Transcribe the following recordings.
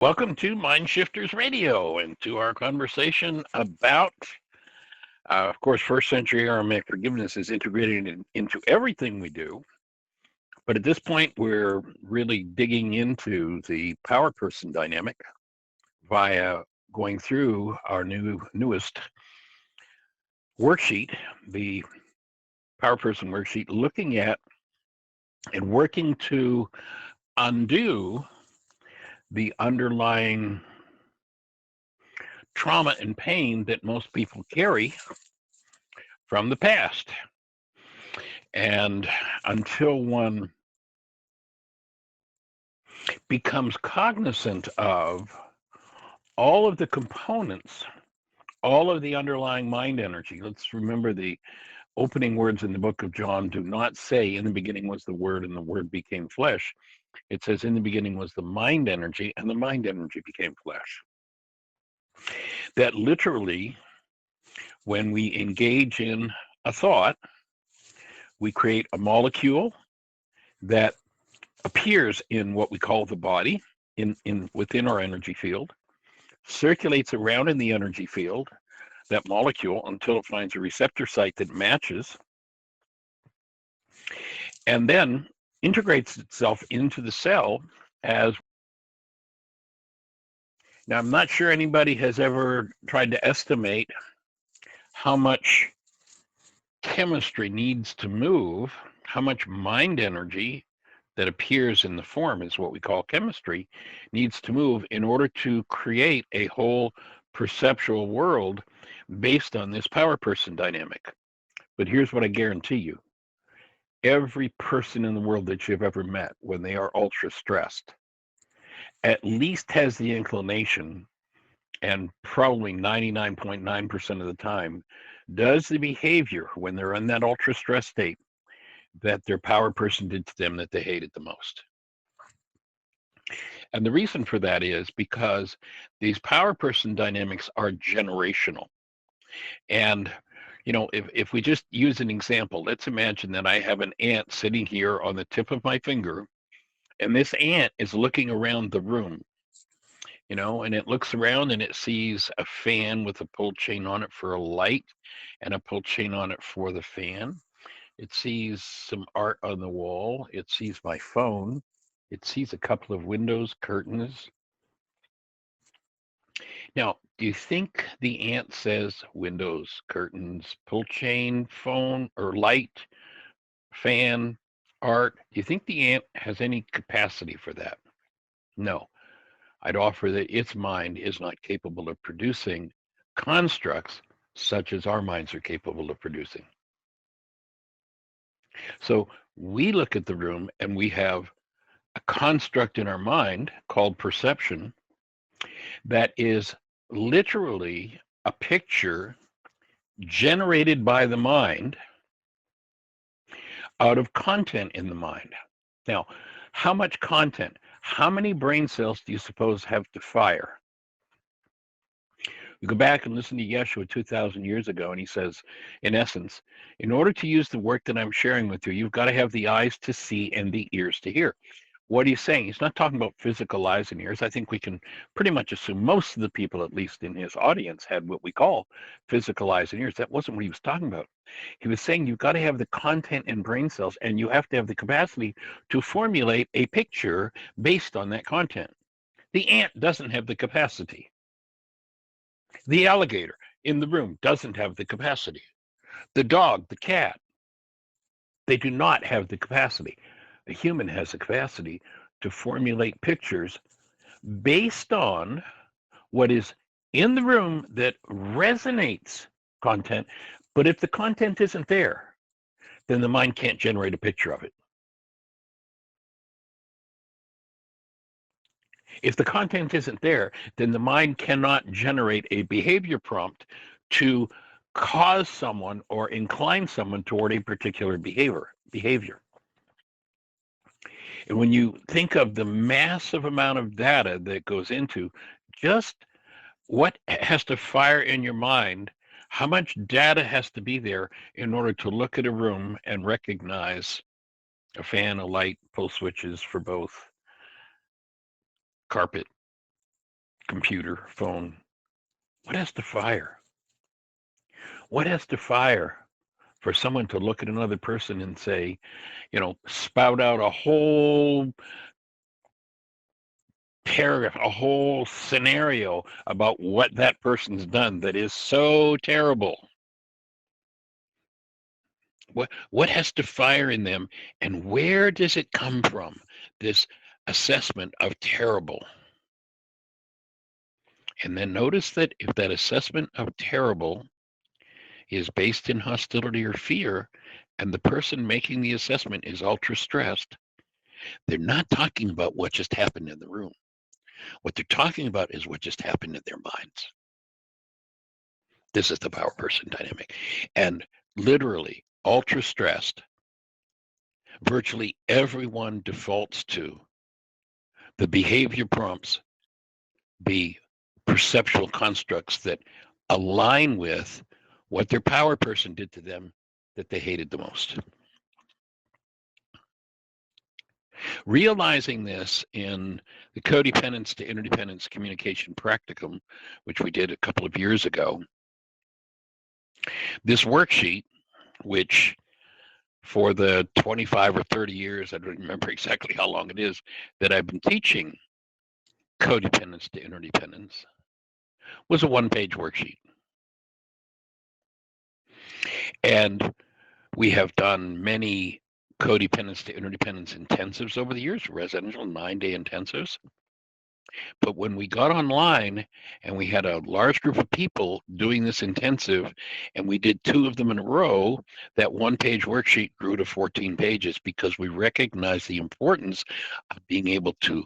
Welcome to Mind Shifters Radio and to our conversation about, of course, first century Aramaic forgiveness is integrated into everything we do. But at this point, we're really digging into the power person dynamic via going through our newest worksheet, the power person worksheet, looking at and working to undo the underlying trauma and pain that most people carry from the past. And until one becomes cognizant of all of the components, all of the underlying mind energy, let's remember the opening words in the book of John do not say, in the beginning was the Word, and the Word became flesh. It says, in the beginning was the mind energy, and the mind energy became flesh. That literally, when we engage in a thought, we create a molecule that appears in what we call the body, within our energy field, circulates around in the energy field, that molecule, until it finds a receptor site that matches, and then integrates itself into the cell as. Now, I'm not sure anybody has ever tried to estimate how much chemistry needs to move, how much mind energy that appears in the form is what we call chemistry, needs to move in order to create a whole perceptual world based on this power person dynamic. But here's what I guarantee you. Every person in the world that you've ever met, when they are ultra stressed, at least has the inclination, and probably 99.9% of the time, does the behavior when they're in that ultra stress state that their power person did to them that they hated the most. And the reason for that is because these power person dynamics are generational. And, if we just use an example, let's imagine that I have an ant sitting here on the tip of my finger, and this ant is looking around the room, and it looks around and it sees a fan with a pull chain on it for a light and a pull chain on it for the fan. It sees some art on the wall. It sees my phone. It sees a couple of windows, curtains. Now, do you think the ant says windows, curtains, pull chain, phone, or light, fan, art? Do you think the ant has any capacity for that? No. I'd offer that its mind is not capable of producing constructs such as our minds are capable of producing. So we look at the room and we have a construct in our mind called perception that is literally a picture generated by the mind out of content in the mind. Now, how much content? How many brain cells do you suppose have to fire? You go back and listen to Yeshua 2,000 years ago, and he says, in essence, in order to use the work that I'm sharing with you, you've got to have the eyes to see and the ears to hear. What he's saying, he's not talking about physical eyes and ears. I think we can pretty much assume most of the people, at least in his audience, had what we call physical eyes and ears. That wasn't what he was talking about. He was saying you've got to have the content in brain cells, and you have to have the capacity to formulate a picture based on that content. The ant doesn't have the capacity. The alligator in the room doesn't have the capacity. The dog, the cat, they do not have the capacity. A human has the capacity to formulate pictures based on what is in the room that resonates content. But if the content isn't there, then the mind can't generate a picture of it. If the content isn't there, then the mind cannot generate a behavior prompt to cause someone or incline someone toward a particular behavior. And when you think of the massive amount of data that goes into just what has to fire in your mind, how much data has to be there in order to look at a room and recognize a fan, a light, pull switches for both, carpet, computer, phone, what has to fire? What has to fire for someone to look at another person and say, spout out a whole paragraph, a whole scenario about what that person's done that is so terrible? What has to fire in them, and where does it come from? This assessment of terrible. And then notice that if that assessment of terrible is based in hostility or fear, and the person making the assessment is ultra stressed, they're not talking about what just happened in the room. What they're talking about is what just happened in their minds. This is the power person dynamic. And literally, ultra stressed, virtually everyone defaults to the behavior prompts be perceptual constructs that align with what their power person did to them that they hated the most. Realizing this in the codependence to interdependence communication practicum, which we did a couple of years ago, this worksheet, which for the 25 or 30 years, I don't remember exactly how long it is, that I've been teaching codependence to interdependence, was a one-page worksheet. And we have done many codependence to interdependence intensives over the years, residential 9-day intensives. But when we got online and we had a large group of people doing this intensive, and we did 2 of them in a row, that one-page worksheet grew to 14 pages because we recognized the importance of being able to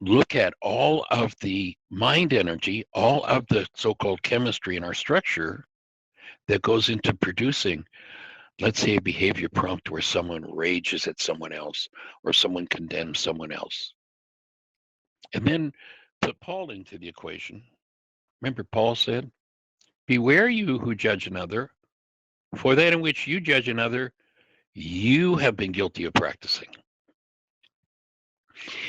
look at all of the mind energy, all of the so-called chemistry in our structure that goes into producing, let's say, a behavior prompt where someone rages at someone else or someone condemns someone else. And then put Paul into the equation. Remember, Paul said, beware you who judge another, for that in which you judge another, you have been guilty of practicing.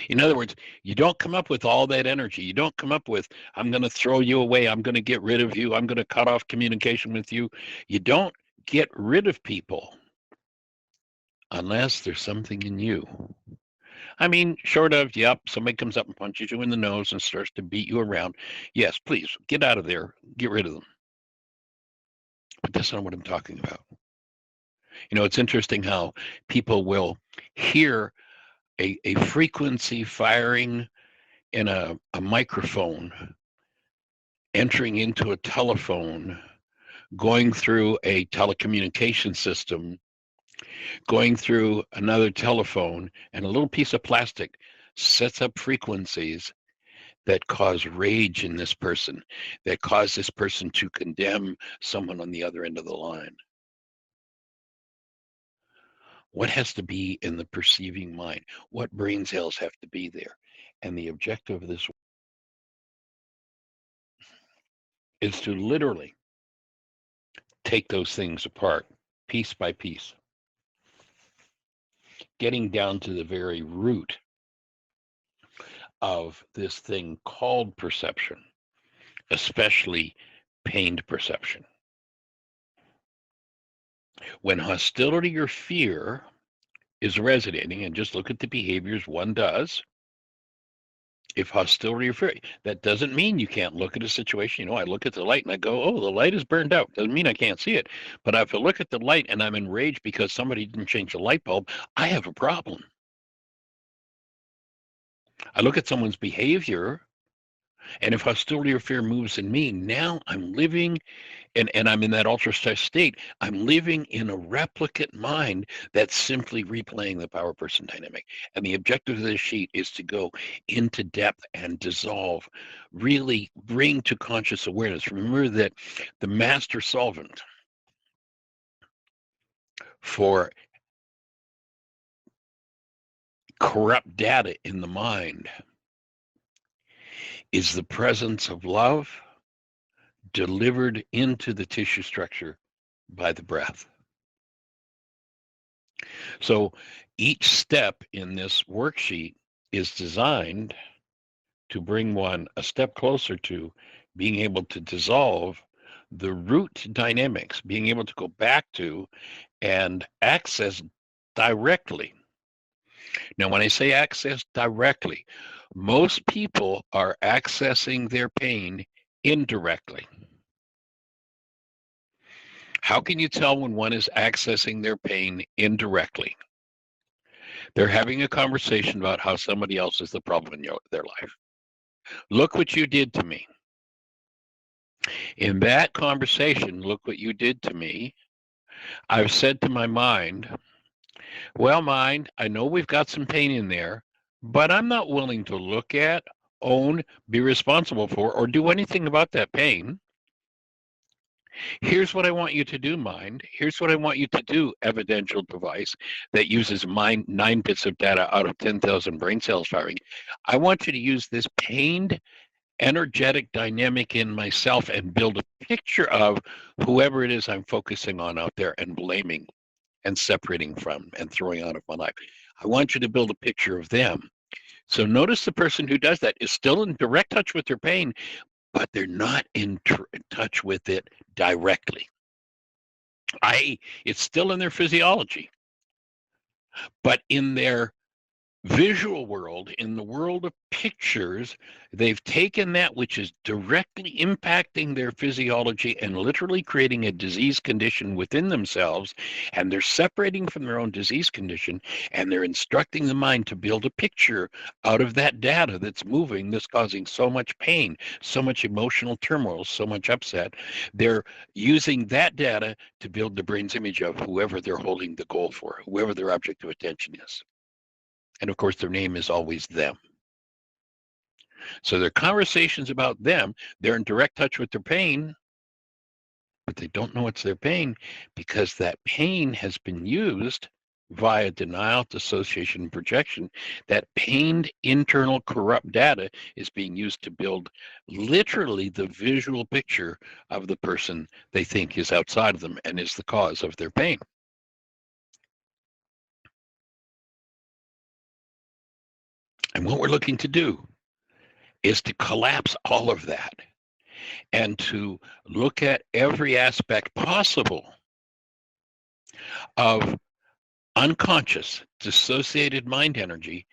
In other words, you don't come up with all that energy. You don't come up with, I'm going to throw you away. I'm going to get rid of you. I'm going to cut off communication with you. You don't get rid of people unless there's something in you. I mean, short of, yep, somebody comes up and punches you in the nose and starts to beat you around. Yes, please, get out of there. Get rid of them. But that's not what I'm talking about. It's interesting how people will hear a frequency firing in a microphone, entering into a telephone, going through a telecommunication system, going through another telephone, and a little piece of plastic sets up frequencies that cause rage in this person, that cause this person to condemn someone on the other end of the line. What has to be in the perceiving mind? What brain cells have to be there? And the objective of this is to literally take those things apart piece by piece, getting down to the very root of this thing called perception, especially pained perception. When hostility or fear is resonating, and just look at the behaviors one does, if hostility or fear, that doesn't mean you can't look at a situation. I look at the light and I go, oh, the light is burned out. Doesn't mean I can't see it. But if I look at the light and I'm enraged because somebody didn't change the light bulb, I have a problem. I look at someone's behavior, and if hostility or fear moves in me, now I'm living, and I'm in that ultra stress state, I'm living in a replicate mind that's simply replaying the power person dynamic. And the objective of this sheet is to go into depth and dissolve, really bring to conscious awareness. Remember that the master solvent for corrupt data in the mind is the presence of love delivered into the tissue structure by the breath. So each step in this worksheet is designed to bring one a step closer to being able to dissolve the root dynamics, being able to go back to and access directly. Now, when I say access directly, most people are accessing their pain indirectly. How can you tell when one is accessing their pain indirectly? They're having a conversation about how somebody else is the problem in their life. Look what you did to me. In that conversation, look what you did to me. I've said to my mind, well, mind, I know we've got some pain in there, but I'm not willing to look at, own, be responsible for, or do anything about that pain. Here's what I want you to do, mind. Here's what I want you to do, evidential device that uses 9 bits of data out of 10,000 brain cells firing. I want you to use this pained, energetic dynamic in myself and build a picture of whoever it is I'm focusing on out there and blaming and separating from and throwing out of my life. I want you to build a picture of them. So notice the person who does that is still in direct touch with their pain, but they're not in touch with it directly. It's still in their physiology, but in their visual world, in the world of pictures, they've taken that which is directly impacting their physiology and literally creating a disease condition within themselves, and they're separating from their own disease condition, and they're instructing the mind to build a picture out of that data that's moving, that's causing so much pain, so much emotional turmoil, so much upset. They're using that data to build the brain's image of whoever they're holding the goal for, whoever their object of attention is. And of course, their name is always them. So their conversations about them, they're in direct touch with their pain, but they don't know it's their pain because that pain has been used via denial, dissociation, and projection. That pained internal corrupt data is being used to build literally the visual picture of the person they think is outside of them and is the cause of their pain. And what we're looking to do is to collapse all of that and to look at every aspect possible of unconscious, dissociated mind energy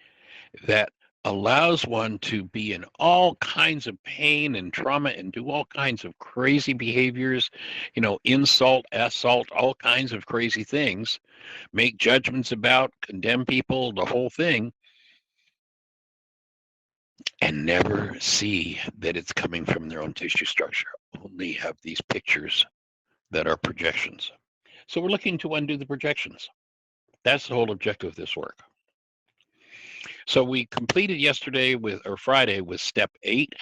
that allows one to be in all kinds of pain and trauma and do all kinds of crazy behaviors, insult, assault, all kinds of crazy things, make judgments about, condemn people, the whole thing, and never see that it's coming from their own tissue structure. Only have these pictures that are projections. So we're looking to undo the projections. That's the whole objective of this work. So we completed Friday with step 8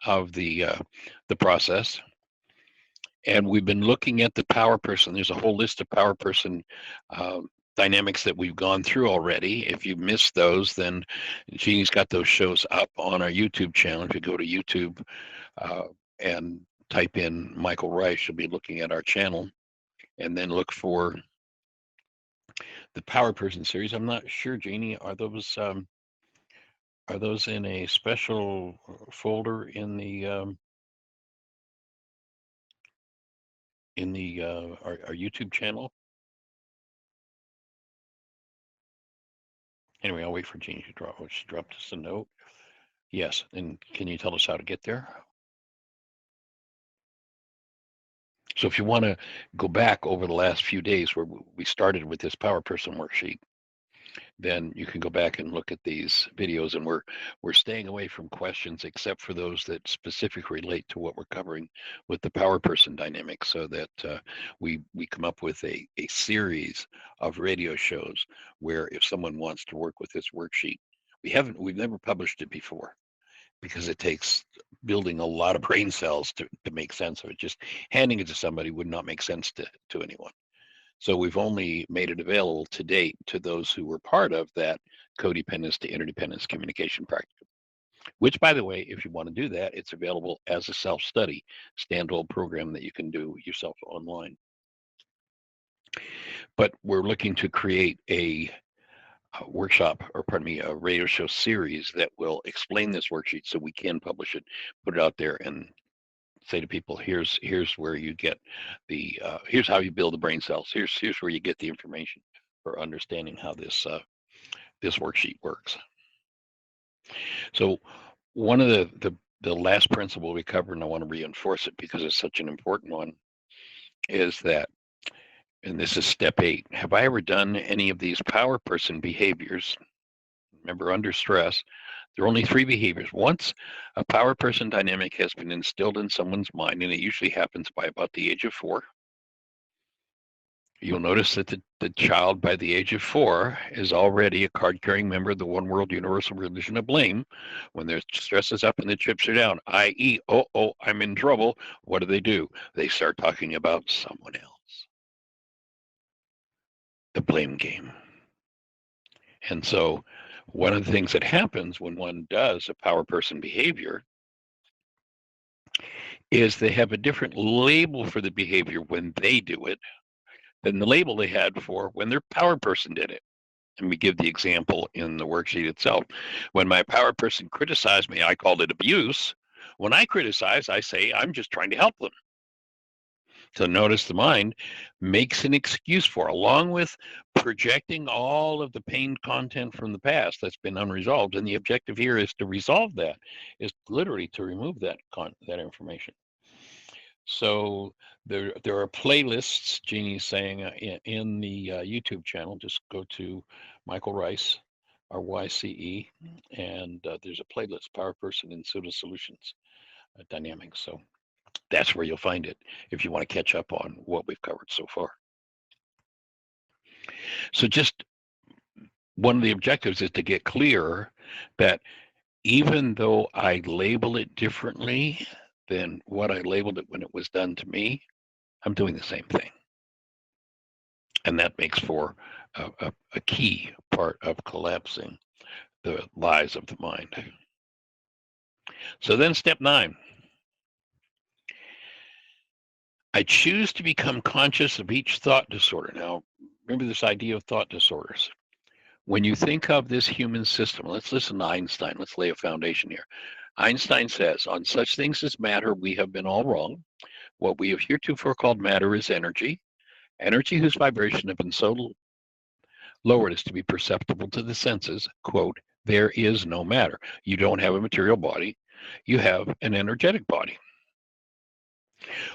of the process, and we've been looking at the power person. There's a whole list of power person dynamics that we've gone through already. If you missed those, then Jeannie's got those shows up on our YouTube channel. If you go to YouTube and type in Michael Ryce, you'll be looking at our channel, and then look for the Power Person series. I'm not sure, Jeannie, are those in a special folder in the our YouTube channel? Anyway, I'll wait for Jeannie to drop. She dropped us a note. Yes, and can you tell us how to get there? So if you want to go back over the last few days where we started with this Power Person worksheet, then you can go back and look at these videos, and we're staying away from questions except for those that specifically relate to what we're covering with the power person dynamic, so that we come up with a series of radio shows where if someone wants to work with this worksheet, we've never published it before because it takes building a lot of brain cells to make sense of it. Just handing it to somebody would not make sense to anyone. So we've only made it available to date to those who were part of that codependence to interdependence communication practice, which, by the way, if you want to do that, it's available as a self-study standalone program that you can do yourself online. But we're looking to create a workshop, or pardon me, a radio show series that will explain this worksheet so we can publish it, put it out there, and say to people, here's where you get the here's how you build the brain cells. Here's where you get the information for understanding how this worksheet works. So one of the last principle we covered, and I want to reinforce it because it's such an important one, is that, and this is step 8, have I ever done any of these power person behaviors? Remember, under stress, there are only 3 behaviors. Once a power person dynamic has been instilled in someone's mind, and it usually happens by about the age of 4, you'll notice that the child by the age of 4 is already a card-carrying member of the one world universal religion of blame. When their stress is up and the chips are down, i.e., oh, I'm in trouble, what do? They start talking about someone else. The blame game. And so one of the things that happens when one does a power person behavior is they have a different label for the behavior when they do it than the label they had for when their power person did it. And we give the example in the worksheet itself. When my power person criticized me, I called it abuse. When I criticize, I say, I'm just trying to help them. So notice the mind makes an excuse for, along with projecting all of the pain content from the past that's been unresolved. And the objective here is to resolve that, is literally to remove that information. So there are playlists, Jeannie's saying, in the YouTube channel. Just go to Michael Ryce, RYCE, and there's a playlist, Power Person and Pseudo Solutions Dynamics. So that's where you'll find it if you want to catch up on what we've covered so far. So just one of the objectives is to get clear that even though I label it differently than what I labeled it when it was done to me, I'm doing the same thing. And that makes for a key part of collapsing the lies of the mind. So then step 9. I choose to become conscious of each thought disorder. Now, remember this idea of thought disorders. When you think of this human system, let's listen to Einstein. Let's lay a foundation here. Einstein says, on such things as matter, we have been all wrong. What we have heretofore called matter is energy. Energy whose vibration have been so lowered as to be perceptible to the senses. Quote, there is no matter. You don't have a material body. You have an energetic body.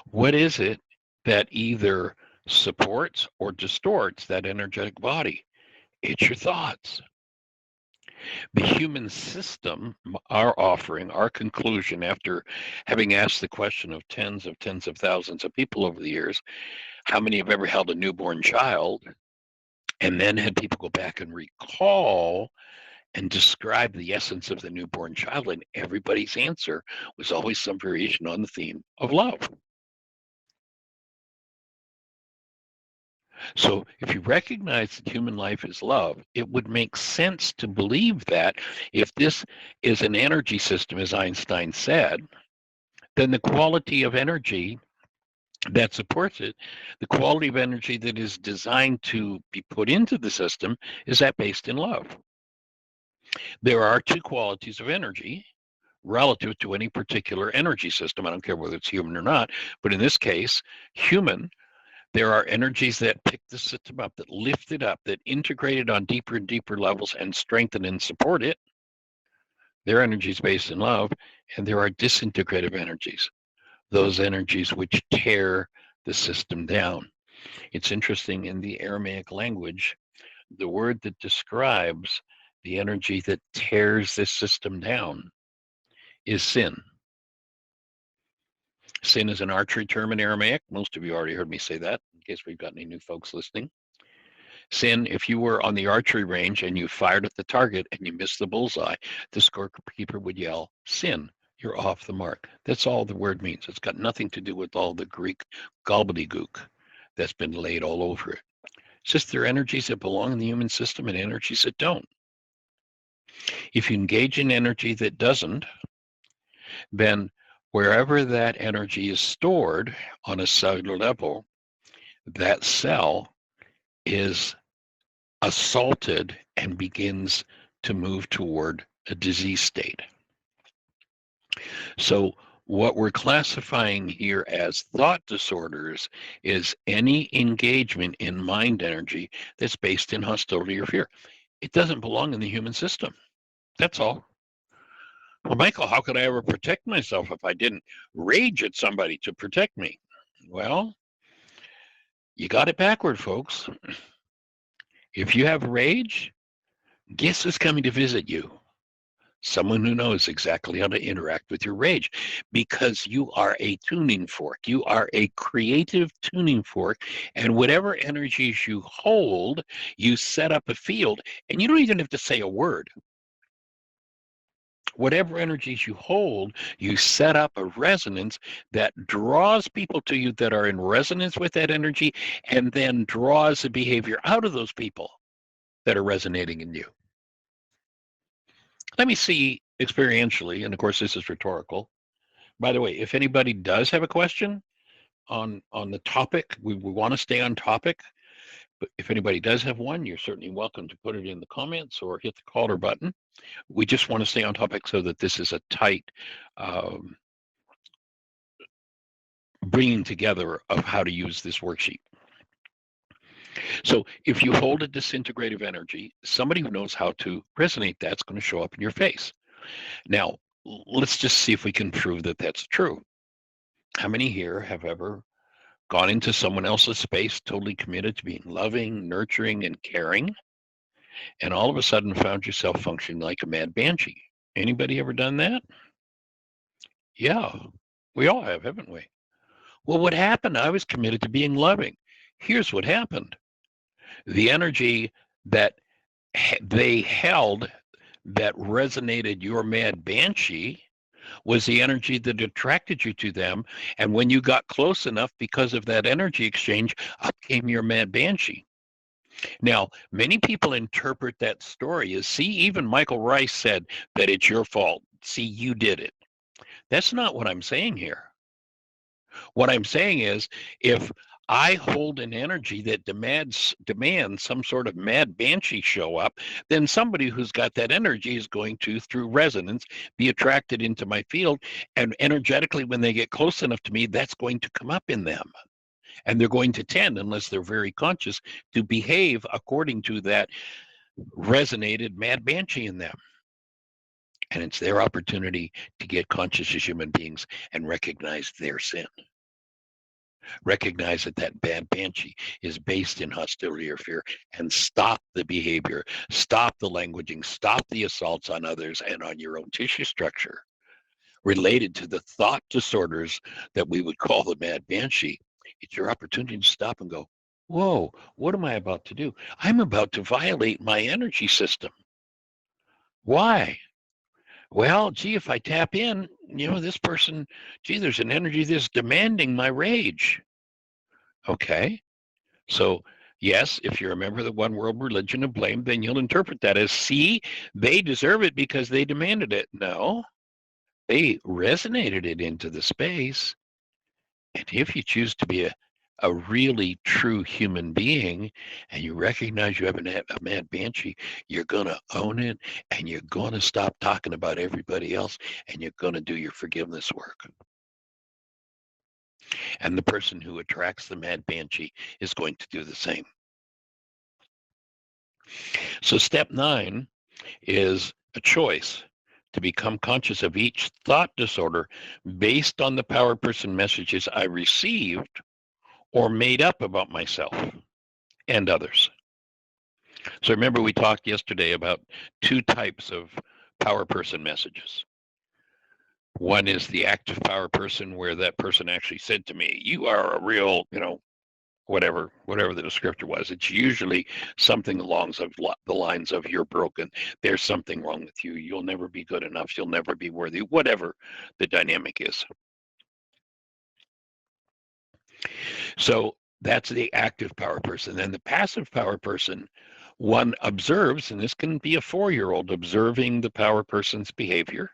What is it that either supports or distorts that energetic body? It's your thoughts. The human system, our offering, our conclusion, after having asked the question of tens of thousands of people over the years, how many have ever held a newborn child? And then had people go back and recall and describe the essence of the newborn child, and everybody's answer was always some variation on the theme of love. So if you recognize that human life is love, it would make sense to believe that if this is an energy system, as Einstein said, then the quality of energy that supports it, the quality of energy that is designed to be put into the system, is that based in love. There are 2 qualities of energy relative to any particular energy system. I don't care whether it's human or not, but in this case, human, there are energies that pick the system up, that lift it up, that integrate it on deeper and deeper levels and strengthen and support it. Their energies based in love. And there are disintegrative energies, those energies which tear the system down. It's interesting, in the Aramaic language, the word that describes the energy that tears this system down is sin. Sin is an archery term in Aramaic. Most of you already heard me say that, in case we've got any new folks listening. Sin, if you were on the archery range and you fired at the target and you missed the bullseye, the scorekeeper would yell, sin, you're off the mark. That's all the word means. It's got nothing to do with all the Greek gobbledygook that's been laid all over it. It's just there are energies that belong in the human system and energies that don't. If you engage in energy that doesn't, then wherever that energy is stored on a cellular level, that cell is assaulted and begins to move toward a disease state. So what we're classifying here as thought disorders is any engagement in mind energy that's based in hostility or fear. It doesn't belong in the human system. That's all. Well, Michael, how could I ever protect myself if I didn't rage at somebody to protect me? Well, you got it backward, folks. If you have rage, guess who's coming to visit you? Someone who knows exactly how to interact with your rage, because you are a tuning fork. You are a creative tuning fork. And whatever energies you hold, you set up a field, and you don't even have to say a word. Whatever energies you hold, you set up a resonance that draws people to you that are in resonance with that energy, and then draws the behavior out of those people that are resonating in you. Let me see experientially, and of course this is rhetorical. By the way, if anybody does have a question on the topic, we want to stay on topic. But if anybody does have one, you're certainly welcome to put it in the comments or hit the caller button. We just want to stay on topic so that this is a tight bringing together of how to use this worksheet. So if you hold a disintegrative energy, somebody who knows how to resonate that's going to show up in your face. Now, let's just see if we can prove that that's true. How many here have ever gone into someone else's space totally committed to being loving, nurturing, and caring, and all of a sudden found yourself functioning like a mad banshee? Anybody ever done that? Yeah, we all have, haven't we? Well, what happened? I was committed to being loving. Here's what happened. The energy that they held that resonated your mad banshee was the energy that attracted you to them. And when you got close enough because of that energy exchange, up came your mad banshee. Now, many people interpret that story as, see, even Michael Ryce said that it's your fault. See, you did it. That's not what I'm saying here. What I'm saying is, if I hold an energy that demands some sort of mad banshee show up, then somebody who's got that energy is going to, through resonance, be attracted into my field. And energetically, when they get close enough to me, that's going to come up in them. And they're going to tend, unless they're very conscious, to behave according to that resonated mad banshee in them. And it's their opportunity to get conscious as human beings and recognize their sin. Recognize that that bad banshee is based in hostility or fear, and stop the behavior, stop the languaging, stop the assaults on others and on your own tissue structure related to the thought disorders that we would call the mad banshee. It's your opportunity to stop and go, whoa, what am I about to do? I'm about to violate my energy system. Why? Well, gee, if I tap in, this person, gee, there's an energy that's demanding my rage. Okay. So, yes, if you're a member of the one world religion of blame, then you'll interpret that as, see, they deserve it because they demanded it. No, they resonated it into the space. And if you choose to be a really true human being and you recognize you have a mad banshee, you're going to own it, and you're going to stop talking about everybody else, and you're going to do your forgiveness work. And the person who attracts the mad banshee is going to do the same. So step 9 is a choice to become conscious of each thought disorder based on the power person messages I received or made up about myself and others. So remember, we talked yesterday about 2 types of power person messages. One is the active power person, where that person actually said to me, you are a real, whatever the descriptor was. It's usually something along the lines of, you're broken, there's something wrong with you, you'll never be good enough, you'll never be worthy, whatever the dynamic is. So that's the active power person. Then the passive power person, one observes, and this can be a 4-year-old observing the power person's behavior.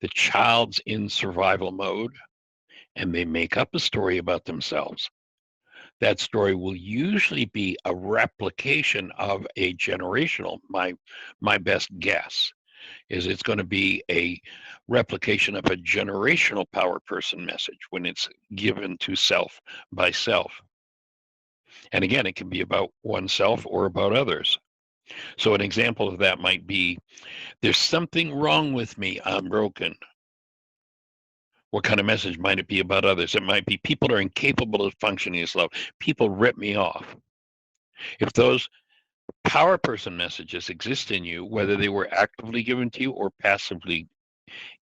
The child's in survival mode, and they make up a story about themselves. that story will usually be a replication of a generational. My best guess is it's going to be a replication of a generational power person message when it's given to self by self. And again, it can be about oneself or about others. So an example of that might be, there's something wrong with me, I'm broken. What kind of message might it be about others? It might be, people are incapable of functioning as love. People rip me off. If those power person messages exist in you, whether they were actively given to you or passively,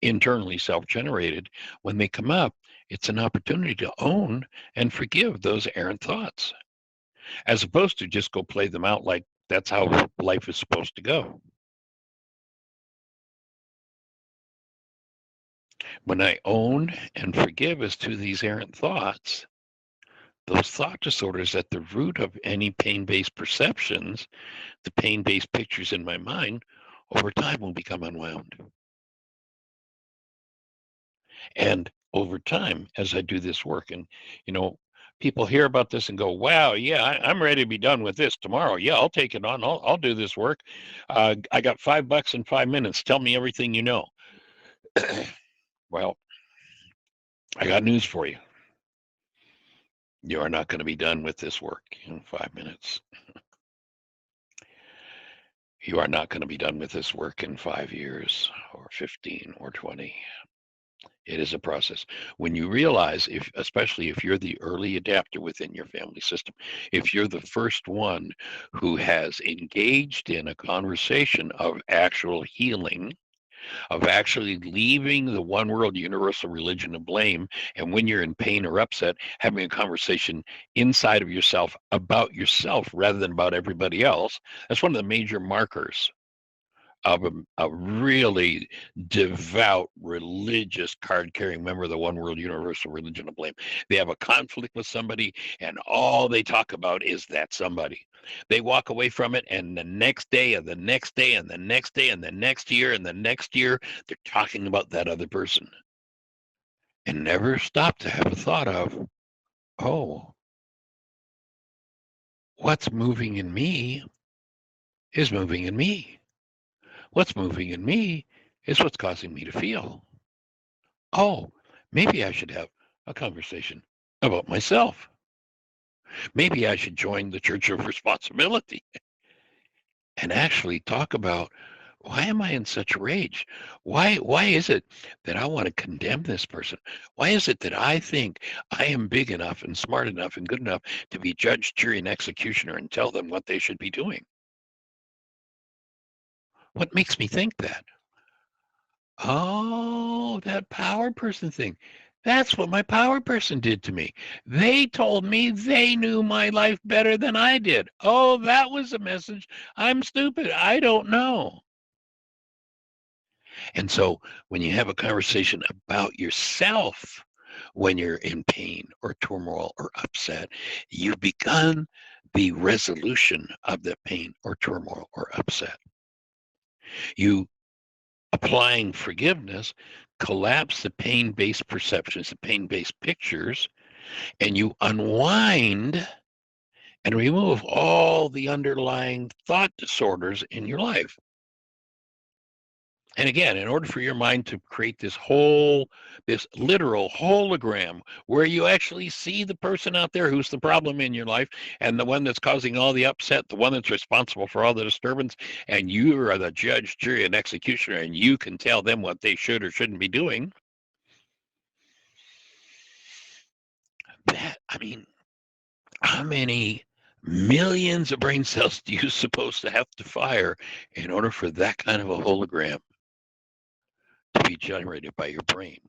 internally self-generated, when they come up, it's an opportunity to own and forgive those errant thoughts, as opposed to just go play them out like that's how life is supposed to go. When I own and forgive as to these errant thoughts, those thought disorders at the root of any pain-based perceptions, the pain-based pictures in my mind, over time will become unwound. And over time, as I do this work, and people hear about this and go, "Wow, yeah, I'm ready to be done with this tomorrow. Yeah, I'll take it on. I'll do this work. I got $5 in 5 minutes. Tell me everything you know." Well, I got news for you. You are not going to be done with this work in 5 minutes. You are not going to be done with this work in 5 years or 15 or 20. It is a process. When you realize, especially if you're the early adapter within your family system, if you're the first one who has engaged in a conversation of actual healing, of actually leaving the one world universal religion of blame, and when you're in pain or upset, having a conversation inside of yourself about yourself rather than about everybody else, that's one of the major markers of a really devout, religious, card-carrying member of the one world universal religion of blame. They have a conflict with somebody, and all they talk about is that somebody. They walk away from it, and the next day, and the next day, and the next day, and the next year, and the next year, they're talking about that other person, and never stop to have a thought of, oh, what's moving in me is moving in me. What's moving in me is what's causing me to feel. Oh, maybe I should have a conversation about myself. Maybe I should join the Church of Responsibility and actually talk about, why am I in such rage? Why is it that I want to condemn this person? Why is it that I think I am big enough and smart enough and good enough to be judge, jury, and executioner and tell them what they should be doing? What makes me think that? Oh, that power person thing. That's what my power person did to me. They told me they knew my life better than I did. Oh, that was a message. I'm stupid. I don't know. And so when you have a conversation about yourself, when you're in pain or turmoil or upset, you've begun the resolution of the pain or turmoil or upset. You applying forgiveness collapse the pain-based perceptions, the pain-based pictures, and you unwind and remove all the underlying thought disorders in your life. And again, in order for your mind to create this literal hologram where you actually see the person out there who's the problem in your life and the one that's causing all the upset, the one that's responsible for all the disturbance, and you are the judge, jury, and executioner, and you can tell them what they should or shouldn't be doing. I mean, how many millions of brain cells do you supposed to have to fire in order for that kind of a hologram to be generated by your brain?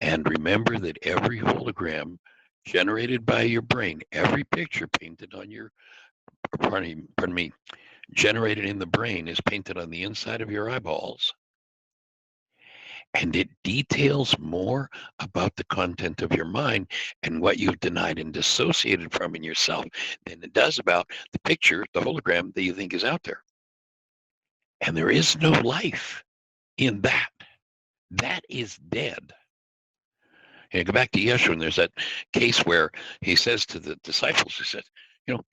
And remember that every hologram generated by your brain, every picture painted on your, pardon me, generated in the brain is painted on the inside of your eyeballs. And it details more about the content of your mind and what you've denied and dissociated from in yourself than it does about the picture, the hologram that you think is out there. And there is no life in that. That is dead. And go back to Yeshua, and there's that case where he says to the disciples, he says,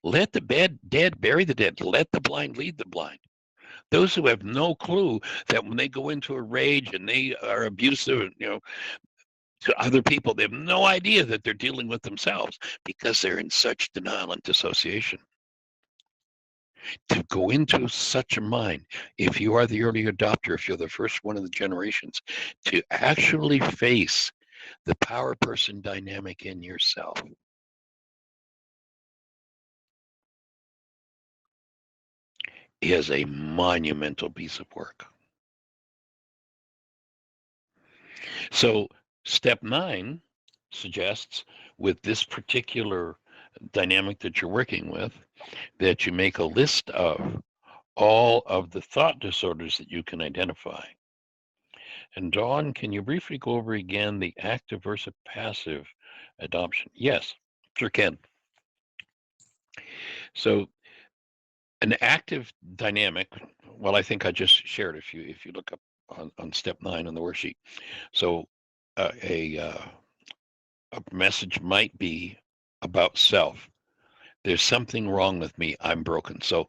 let the dead bury the dead, let the blind lead the blind. Those who have no clue that when they go into a rage and they are abusive, to other people, they have no idea that they're dealing with themselves because they're in such denial and dissociation. To go into such a mind, if you are the early adopter, if you're the first one of the generations, to actually face the power person dynamic in yourself is a monumental piece of work. So step 9 suggests, with this particular dynamic that you're working with, that you make a list of all of the thought disorders that you can identify. And Dawn, can you briefly go over again the active versus passive adoption? Yes, sure can. So an active dynamic, well, I think I just shared if you look up on step 9 on the worksheet. So a message might be about self. There's something wrong with me. I'm broken. So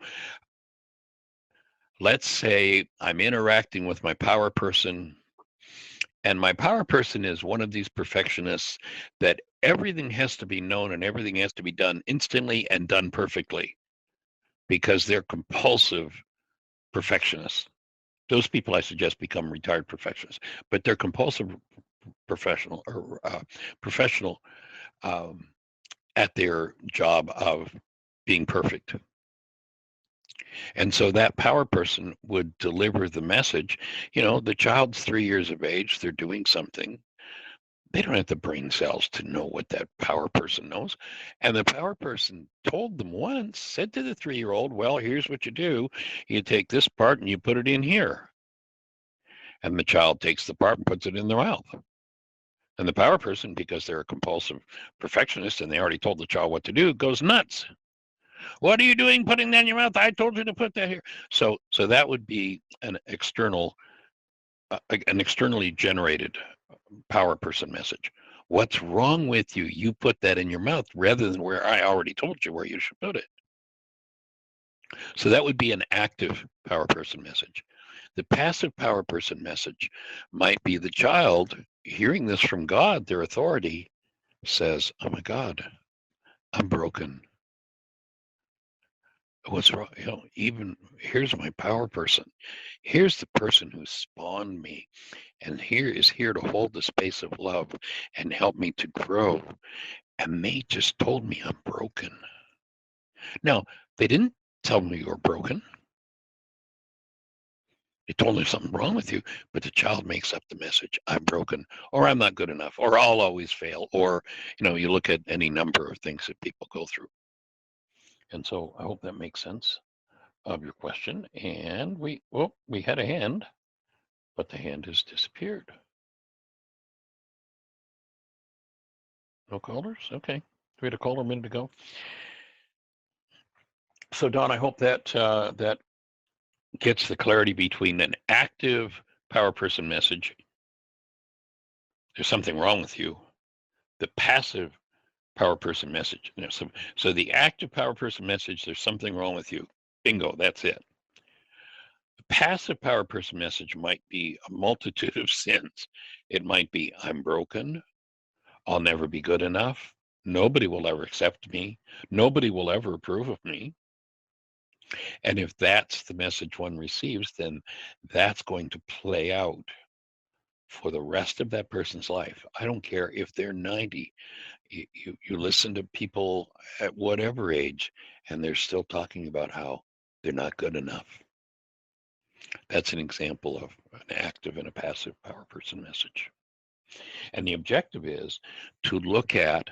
let's say I'm interacting with my power person, and my power person is one of these perfectionists that everything has to be known and everything has to be done instantly and done perfectly because they're compulsive perfectionists. Those people, I suggest, become retired perfectionists, but they're compulsive professional at their job of being perfect. And so that power person would deliver the message. The child's 3 years of age, they're doing something. They don't have the brain cells to know what that power person knows. And the power person told them once, said to the 3-year-old, well, here's what you do. You take this part and you put it in here. And the child takes the part and puts it in their mouth. And the power person, because they're a compulsive perfectionist and they already told the child what to do, goes nuts. What are you doing putting that in your mouth? I told you to put that here. So that would be an externally generated power person message. What's wrong with you? You put that in your mouth rather than where I already told you where you should put it. So that would be an active power person message. The passive power person message might be the child hearing this from God, their authority, says, oh my God, I'm broken. What's wrong? Even here's my power person. Here's the person who spawned me and is here to hold the space of love and help me to grow. And they just told me I'm broken. Now, they didn't tell me you're broken. They told me something wrong with you, but the child makes up the message. I'm broken, or I'm not good enough, or I'll always fail, or, you look at any number of things that people go through. And so I hope that makes sense of your question. And we had a hand, but the hand has disappeared. No callers? Okay. We had a caller a minute ago. So Don, I hope that that gets the clarity between an active power person message, there's something wrong with you, the passive power person message. So the active power person message, there's something wrong with you. Bingo, that's it. The passive power person message might be a multitude of sins. It might be, I'm broken. I'll never be good enough. Nobody will ever accept me. Nobody will ever approve of me. And if that's the message one receives, then that's going to play out for the rest of that person's life. I don't care if they're 90. You listen to people at whatever age, and they're still talking about how they're not good enough. That's an example of an active and a passive power person message. And the objective is to look at,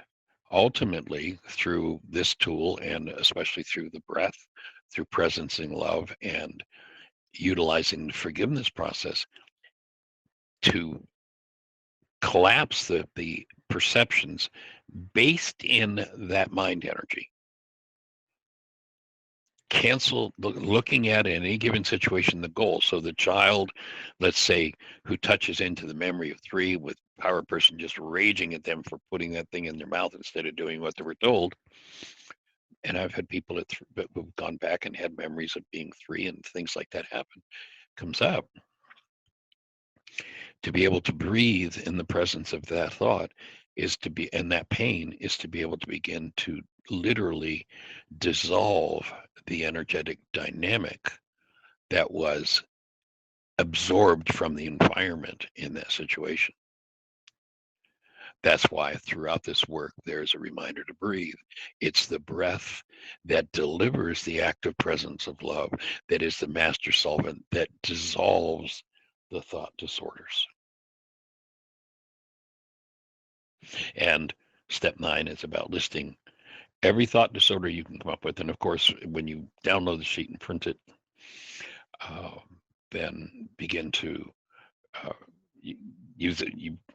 ultimately through this tool, and especially through the breath, through presencing love and utilizing the forgiveness process, to collapse the perceptions based in that mind energy. Cancel looking at in any given situation the goal. So the child, let's say, who touches into the memory of 3 with power person just raging at them for putting that thing in their mouth instead of doing what they were told. And I've had people who've gone back and had memories of being 3 and things like that happen. Comes up. To be able to breathe in the presence of that thought is to be, and that pain is to be able to begin to literally dissolve the energetic dynamic that was absorbed from the environment in that situation. That's why throughout this work, there's a reminder to breathe. It's the breath that delivers the active presence of love that is the master solvent that dissolves the thought disorders. And step 9 is about listing every thought disorder you can come up with. And of course, when you download the sheet and print it, then begin to use it.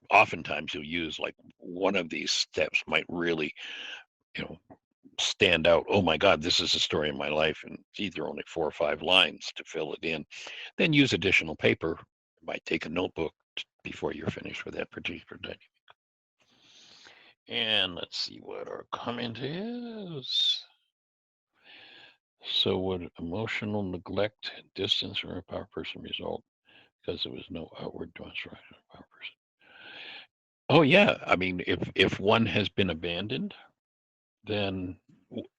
Oftentimes you'll use like one of these steps might really, stand out. Oh my God, this is a story in my life, and it's either only 4 or 5 lines to fill it in. Then use additional paper. You might take a notebook before you're finished with that particular dynamic. And let's see what our comment is. So would emotional neglect, distance from a power person result because there was no outward demonstration of a power person? Oh yeah, I mean, if one has been abandoned, then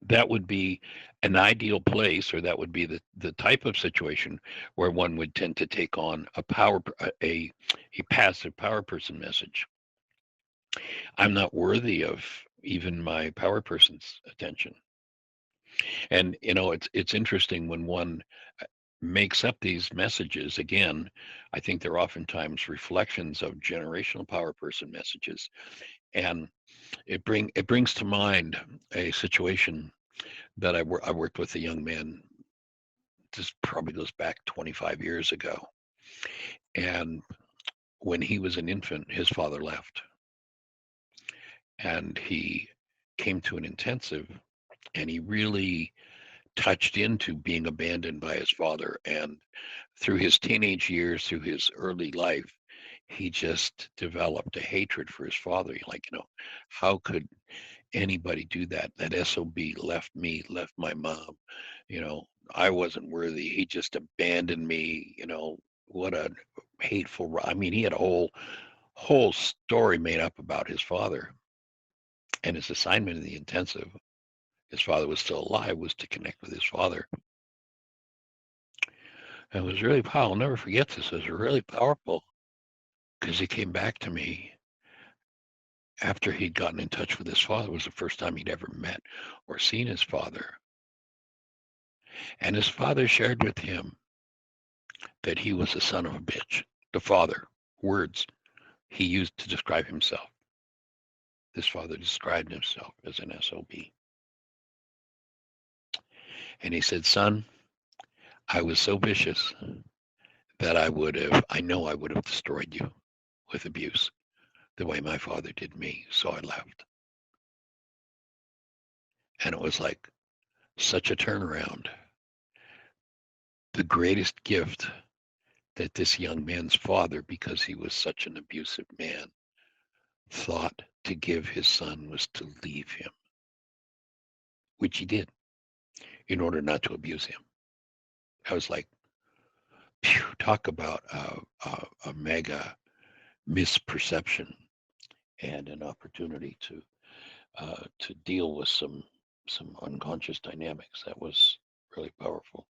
that would be an ideal place, or that would be the type of situation where one would tend to take on a passive power person message. I'm not worthy of even my power person's attention. And it's interesting when one makes up these messages. Again, I think they're oftentimes reflections of generational power person messages, and it brings to mind a situation that I worked with a young man. This probably goes back 25 years ago, and when he was an infant, his father left, and he came to an intensive, and he really touched into being abandoned by his father. And through his teenage years, through his early life, he just developed a hatred for his father. Like, how could anybody do that? That SOB left me, left my mom. I wasn't worthy. He just abandoned me. What a hateful. I mean, he had a whole story made up about his father, and his assignment in the intensive. His father was still alive, was to connect with his father. And it was really powerful. I'll never forget this. It was really powerful because he came back to me after he'd gotten in touch with his father. It was the first time he'd ever met or seen his father. And his father shared with him that he was a son of a bitch. The father, words he used to describe himself. This father described himself as an SOB. And he said, son, I was so vicious that I know I would have destroyed you with abuse the way my father did me. So I left. And it was like such a turnaround. The greatest gift that this young man's father, because he was such an abusive man, thought to give his son was to leave him, which he did in order not to abuse him. I was like, phew, talk about a mega misperception and an opportunity to deal with some unconscious dynamics. That was really powerful.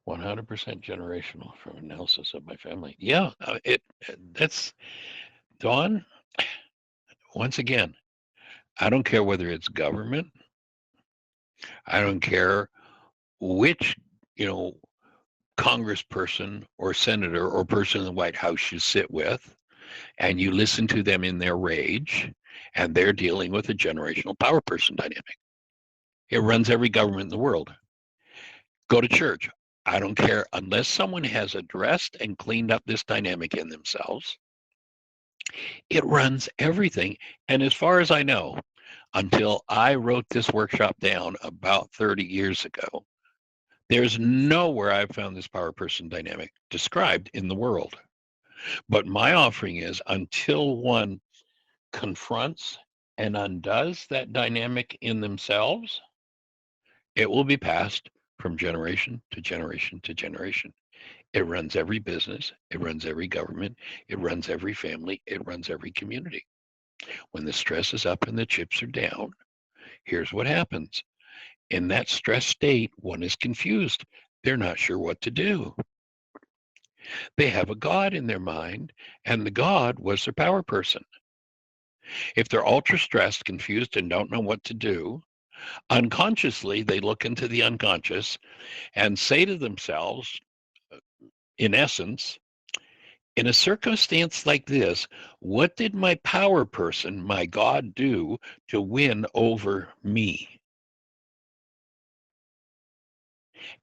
100% generational from analysis of my family. Yeah, that's Dawn. Once again, I don't care whether it's government. I don't care which, congressperson or senator or person in the White House you sit with, and you listen to them in their rage, and they're dealing with a generational power person dynamic. It runs every government in the world. Go to church. I don't care unless someone has addressed and cleaned up this dynamic in themselves. It runs everything. And as far as I know, until I wrote this workshop down about 30 years ago, there's nowhere I've found this power person dynamic described in the world. But my offering is until one confronts and undoes that dynamic in themselves, it will be passed from generation to generation to generation. It runs every business, it runs every government, it runs every family, it runs every community. When the stress is up and the chips are down, here's what happens. In that stress state, one is confused. They're not sure what to do. They have a God in their mind, and the God was their power person. If they're ultra stressed, confused, and don't know what to do, unconsciously they look into the unconscious and say to themselves, in essence, in a circumstance like this, what did my power person, my God, do to win over me?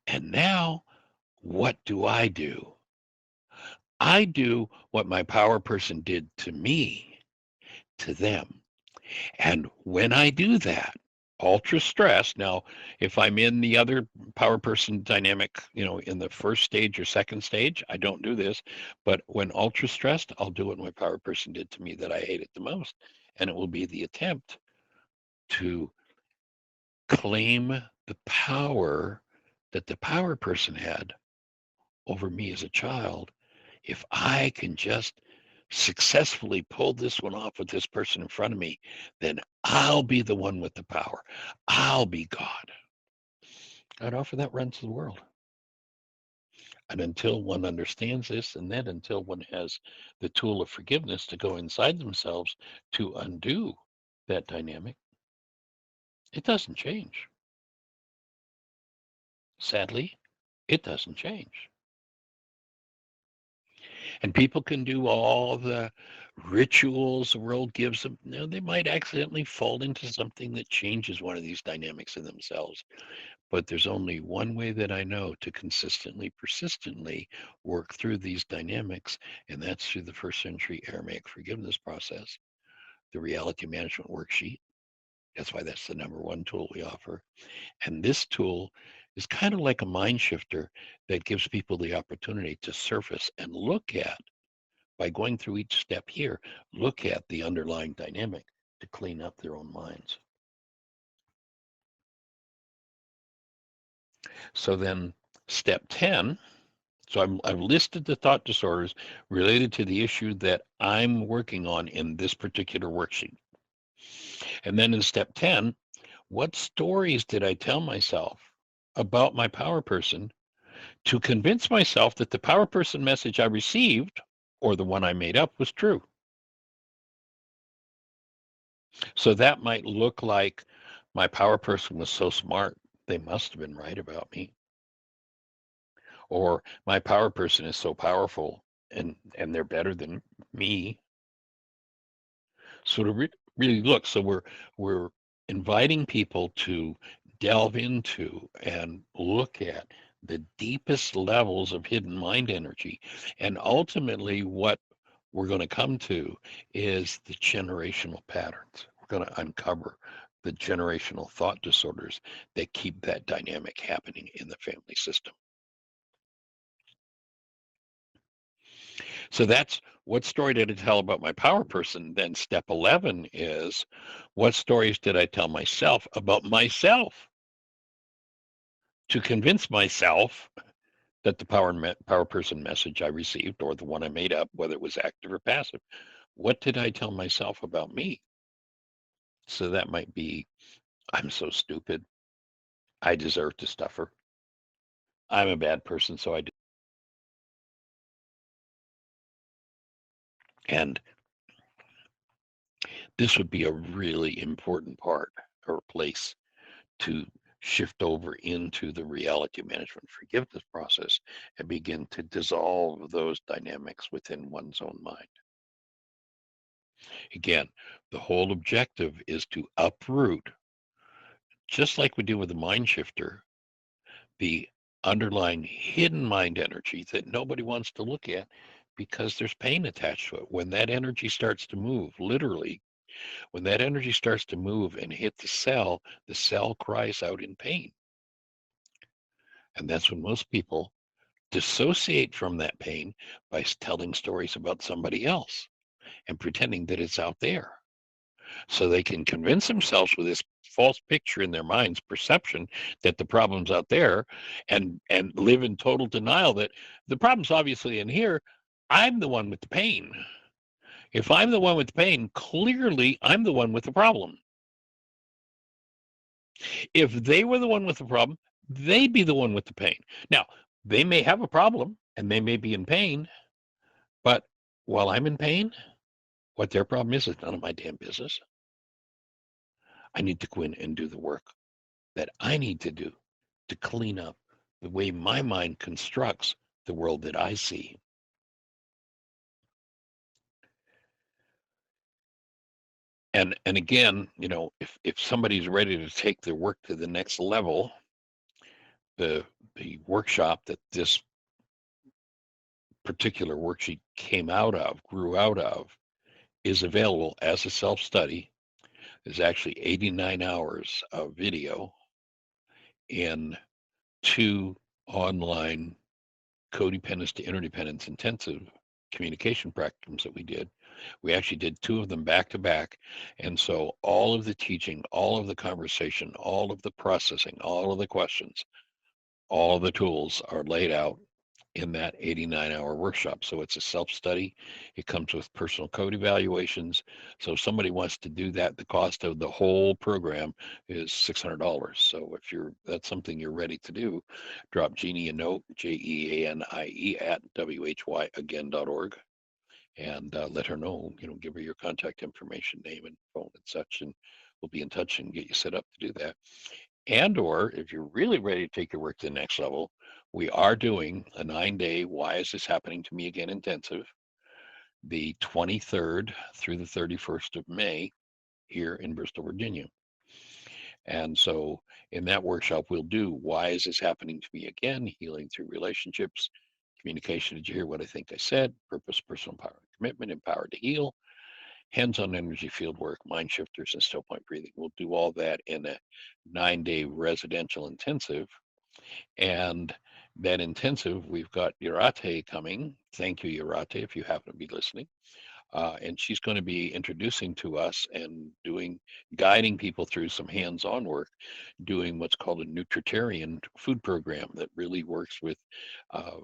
And now, what do? I do what my power person did to me, to them. And when I do that, ultra stress. Now, if I'm in the other power person dynamic, in the first stage or second stage, I don't do this. But when ultra stressed, I'll do what my power person did to me that I hated the most. And it will be the attempt to claim the power that the power person had over me as a child. If I can just successfully pull this one off with this person in front of me, then I'll be the one with the power. I'll be God. I'd offer that runs the world. And until one understands this, and then until one has the tool of forgiveness to go inside themselves to undo that dynamic, it doesn't change. Sadly, it doesn't change. And people can do all the rituals the world gives them. Now, they might accidentally fall into something that changes one of these dynamics in themselves. But there's only one way that I know to consistently, persistently work through these dynamics, and that's through the first century Aramaic forgiveness process, the reality management worksheet. That's why that's the number one tool we offer. And this tool is kind of like a mind shifter that gives people the opportunity to surface and look at, by going through each step here, look at the underlying dynamic to clean up their own minds. So then step 10, so I've listed the thought disorders related to the issue that I'm working on in this particular worksheet. And then in step 10, what stories did I tell myself about my power person to convince myself that the power person message I received, or the one I made up, was true? So that might look like my power person was so smart, they must have been right about me. Or my power person is so powerful, and they're better than me. So to really look, so we're inviting people to delve into and look at the deepest levels of hidden mind energy. And ultimately what we're going to come to is the generational patterns. We're going to uncover the generational thought disorders that keep that dynamic happening in the family system. So that's, what story did I tell about my power person? Then step 11 is, what stories did I tell myself about myself to convince myself that the power person message I received, or the one I made up, whether it was active or passive, what did I tell myself about me? So that might be, I'm so stupid, I deserve to suffer, I'm a bad person, so I do. And this would be a really important part or place to shift over into the reality management forgiveness process and begin to dissolve those dynamics within one's own mind. Again, the whole objective is to uproot, just like we do with the mind shifter, the underlying hidden mind energy that nobody wants to look at because there's pain attached to it. When that energy starts to move, literally, when that energy starts to move and hit the cell cries out in pain. And that's when most people dissociate from that pain by telling stories about somebody else and pretending that it's out there. So they can convince themselves with this false picture in their mind's perception that the problem's out there, and live in total denial that the problem's obviously in here. I'm the one with the pain. If I'm the one with the pain, clearly I'm the one with the problem. If they were the one with the problem, they'd be the one with the pain. Now, they may have a problem and they may be in pain, but while I'm in pain, what their problem is none of my damn business. I need to go in and do the work that I need to do to clean up the way my mind constructs the world that I see. And again, if somebody's ready to take their work to the next level, the workshop that this particular worksheet grew out of, is available as a self-study. There's actually 89 hours of video in 2 online codependence to interdependence intensive communication practicums that we did. We actually did 2 of them back to back. And so all of the teaching, all of the conversation, all of the processing, all of the questions, all of the tools are laid out in that 89-hour workshop. So it's a self-study. It comes with personal code evaluations. So if somebody wants to do that, the cost of the whole program is $600. So if that's something you're ready to do, drop Jeannie a note, JEANIE at WHYagain.org, and let her know, give her your contact information, name and phone and such, and we'll be in touch and get you set up to do that. And or if you're really ready to take your work to the next level, we are doing a 9-day Why Is This Happening to Me Again intensive, the 23rd through the 31st of May here in Bristol, Virginia. And so in that workshop, we'll do Why Is This Happening to Me Again? Healing through relationships, communication. Did you hear what I think I said? Purpose, personal power, and commitment, empowered to heal, hands-on energy field work, mind shifters, and still point breathing. We'll do all that in a 9-day residential intensive. And that intensive, we've got Urate coming. Thank you, Urate, if you happen to be listening. And she's going to be introducing to us and guiding people through some hands-on work, doing what's called a nutritarian food program that really works with uh,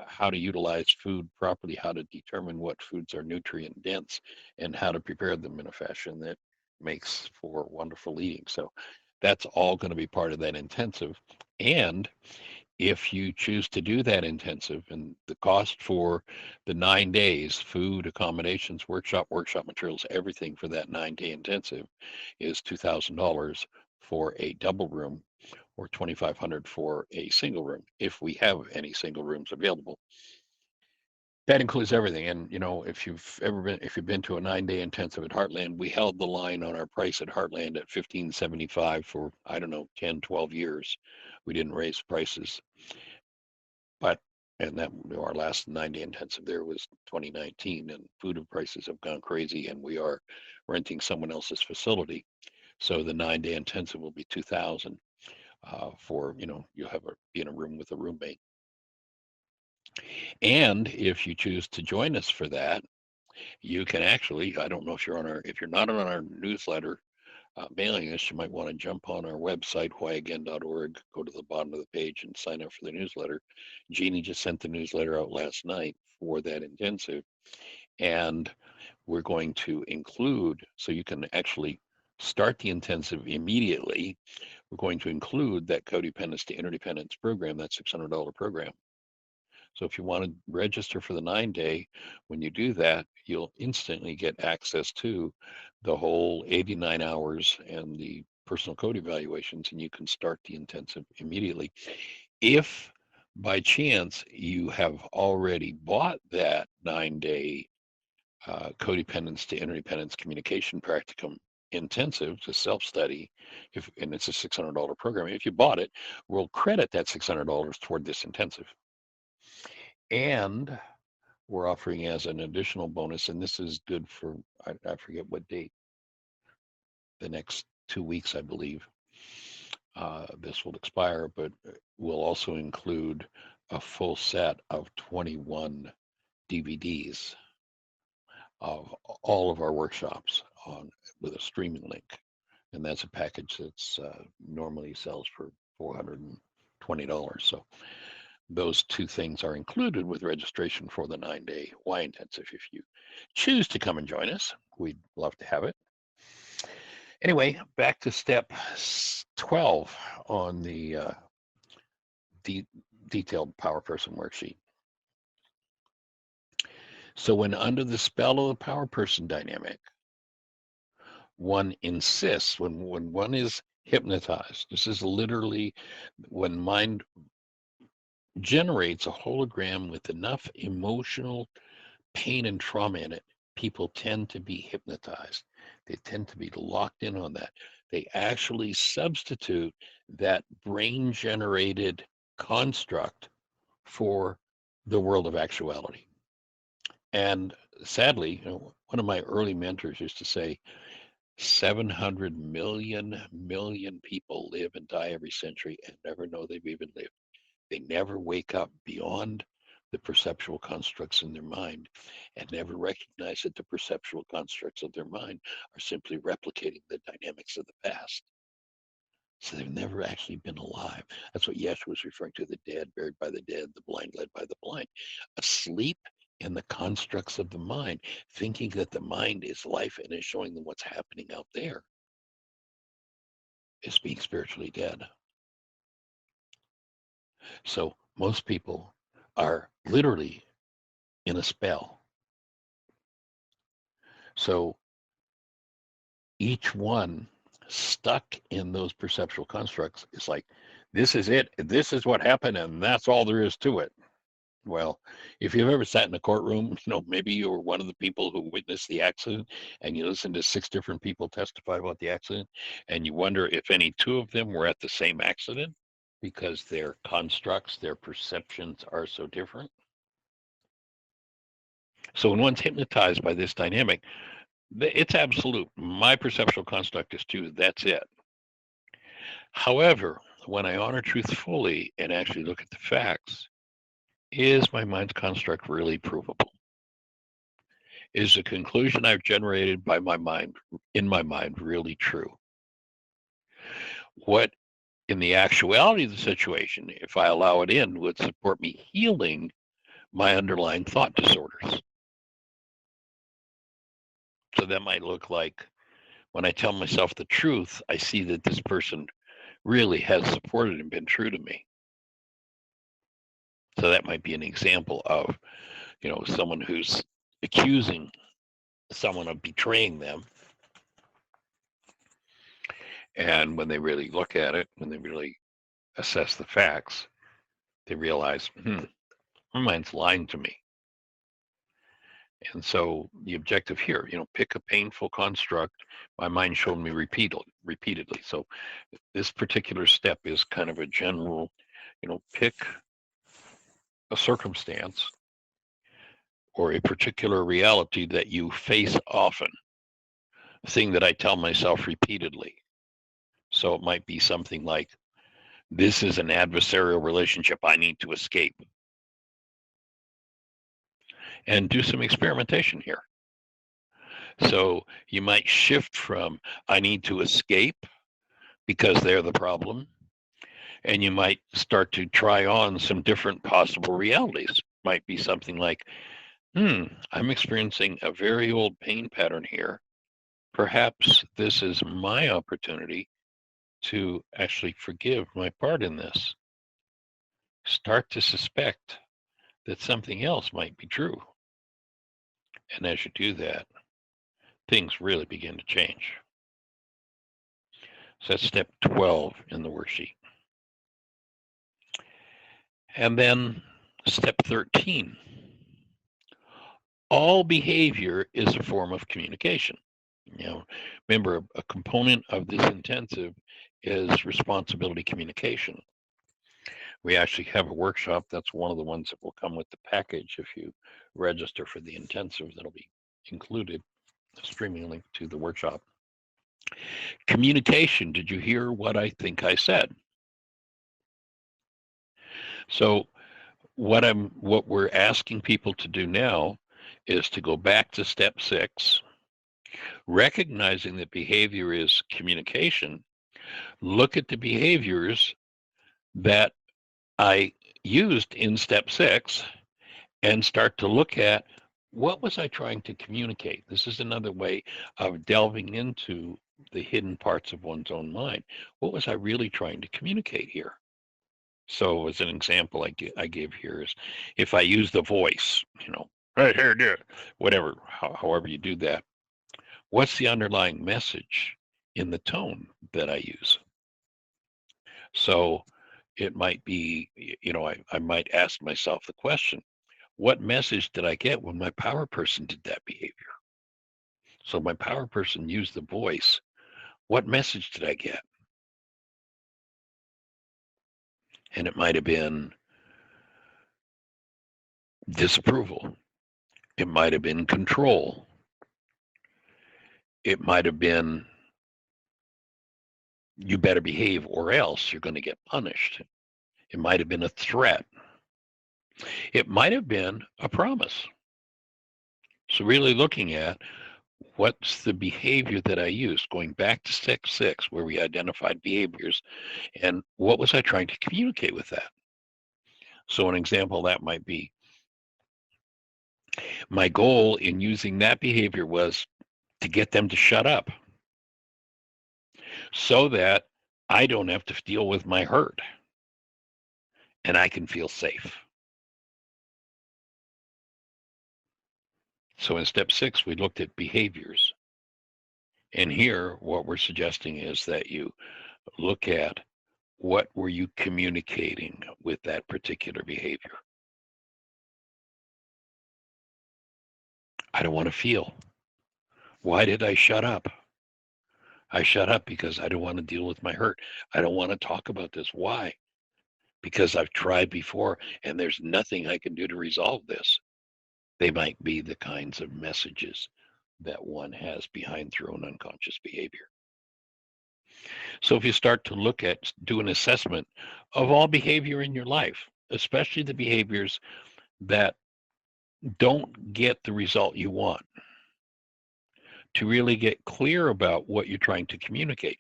how to utilize food properly, how to determine what foods are nutrient dense, and how to prepare them in a fashion that makes for wonderful eating. So that's all going to be part of that intensive. And if you choose to do that intensive, and the cost for the 9 days, food, accommodations, workshop materials, everything for that 9-day intensive is $2,000 for a double room, or $2,500 for a single room, if we have any single rooms available. That includes everything. And if you've been to a 9-day intensive at Heartland, we held the line on our price at Heartland at $1,575 for, I don't know, 10, 12 years. We didn't raise prices. But and that our last 9-day intensive there was 2019, and food prices have gone crazy, and we are renting someone else's facility. So the 9-day intensive will be 2,000 for you'll be in a room with a roommate. And if you choose to join us for that, you can actually, I don't know if you're not on our newsletter mailing list, you might want to jump on our website, whyagain.org, go to the bottom of the page and sign up for the newsletter. Jeannie just sent the newsletter out last night for that intensive. And we're going to include, so you can actually start the intensive immediately, we're going to include that codependence to interdependence program, that $600 program. So if you want to register for the 9-day, when you do that, you'll instantly get access to the whole 89 hours and the personal code evaluations, and you can start the intensive immediately. If by chance you have already bought that 9-day codependence to interdependence communication practicum intensive to self-study, and it's a $600 program, if you bought it, we'll credit that $600 toward this intensive. And we're offering as an additional bonus, and this is good for, I forget what date, the next 2 weeks, I believe. This will expire, but we'll also include a full set of 21 DVDs of all of our workshops on with a streaming link, and that's a package that's normally sells for $420. So those two things are included with registration for the 9-day Y intensive. If you choose to come and join us, we'd love to have it. Anyway, back to step 12 on the detailed power person worksheet. So when under the spell of the power person dynamic, one insists, when one is hypnotized, this is literally when mind generates a hologram with enough emotional pain and trauma in it, people tend to be hypnotized. They tend to be locked in on that. They actually substitute that brain generated construct for the world of actuality. And sadly, one of my early mentors used to say 700 million people live and die every century and never know they've even lived. They never wake up beyond the perceptual constructs in their mind and never recognize that the perceptual constructs of their mind are simply replicating the dynamics of the past. So they've never actually been alive. That's what Yeshua was referring to, the dead buried by the dead, the blind led by the blind. Asleep in the constructs of the mind, thinking that the mind is life and is showing them what's happening out there, is being spiritually dead. So most people are literally in a spell. So each one stuck in those perceptual constructs is like, this is it, this is what happened, and that's all there is to it. Well, if you've ever sat in a courtroom, maybe you were one of the people who witnessed the accident and you listen to 6 different people testify about the accident, and you wonder if any 2 of them were at the same accident because their constructs, their perceptions are so different. So when one's hypnotized by this dynamic, it's absolute. My perceptual construct is 2, that's it. However, when I honor truth fully and actually look at the facts, is my mind's construct really provable? Is the conclusion I've generated by my mind, in my mind, really true? What, in the actuality of the situation, if I allow it in, would support me healing my underlying thought disorders? So that might look like when I tell myself the truth, I see that this person really has supported and been true to me. So that might be an example of, someone who's accusing someone of betraying them. And when they really look at it, when they really assess the facts, they realize, my mind's lying to me. And so the objective here, pick a painful construct my mind showed me repeatedly. So this particular step is kind of a general, pick a circumstance or a particular reality that you face often, a thing that I tell myself repeatedly. So it might be something like, this is an adversarial relationship I need to escape. And do some experimentation here. So you might shift from, I need to escape because they're the problem, and you might start to try on some different possible realities. Might be something like, I'm experiencing a very old pain pattern here. Perhaps this is my opportunity to actually forgive my part in this. Start to suspect that something else might be true. And as you do that, things really begin to change. So that's step 12 in the worksheet. And then step 13. All behavior is a form of communication. Remember, a component of this intensive is responsibility communication. We actually have a workshop. That's one of the ones that will come with the package if you register for the intensive. That'll be included, a streaming link to the workshop. Communication. Did you hear what I think I said? So what we're asking people to do now is to go back to step 6, recognizing that behavior is communication. Look at the behaviors that I used in step 6 and start to look at what was I trying to communicate. This is another way of delving into the hidden parts of one's own mind. What was I really trying to communicate here? So as an example I give here is if I use the voice, right here, do it, whatever, however you do that, what's the underlying message in the tone that I use? So it might be, I might ask myself the question, what message did I get when my power person did that behavior? So my power person used the voice. What message did I get? And it might have been disapproval. It might have been control. It might have been, you better behave or else you're going to get punished. It might have been a threat. It might have been a promise. So really looking at what's the behavior that I used, going back to step 6, where we identified behaviors, and what was I trying to communicate with that? So an example of that might be, my goal in using that behavior was to get them to shut up so that I don't have to deal with my hurt and I can feel safe. So in step 6, we looked at behaviors. And here, what we're suggesting is that you look at what were you communicating with that particular behavior. I don't want to feel. Why did I shut up? I shut up because I don't want to deal with my hurt. I don't want to talk about this. Why? Because I've tried before and there's nothing I can do to resolve this. They might be the kinds of messages that one has behind their own unconscious behavior. So if you start to look at, do an assessment of all behavior in your life, especially the behaviors that don't get the result you want, to really get clear about what you're trying to communicate.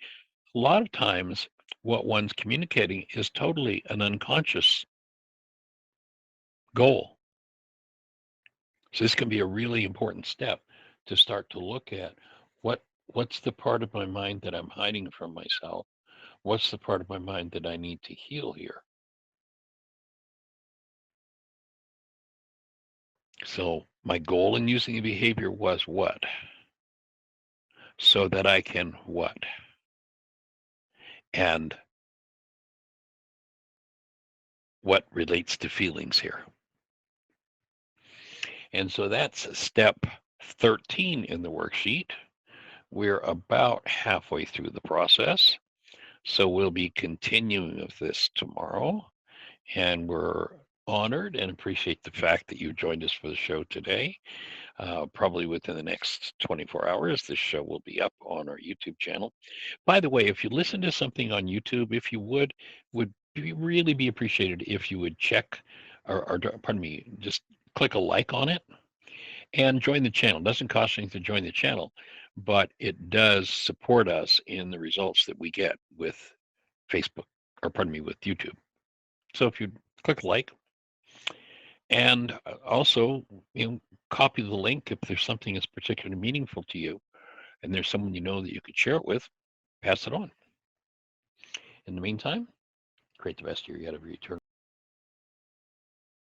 A lot of times, what one's communicating is totally an unconscious goal. So this can be a really important step to start to look at what's the part of my mind that I'm hiding from myself? What's the part of my mind that I need to heal here? So my goal in using a behavior was what? So that I can what? And what relates to feelings here? And so that's step 13 in the worksheet. We're about halfway through the process. So we'll be continuing with this tomorrow. And we're honored and appreciate the fact that you joined us for the show today. Probably within the next 24 hours, this show will be up on our YouTube channel. By the way, if you listen to something on YouTube, if you would really be appreciated if you would check, or pardon me, just click a like on it and join the channel. It doesn't cost anything to join the channel, but it does support us in the results that we get with Facebook, or pardon me, with YouTube. So if you click like, and also, copy the link if there's something that's particularly meaningful to you, and there's someone you know that you could share it with, pass it on. In the meantime, create the best year yet of your eternal.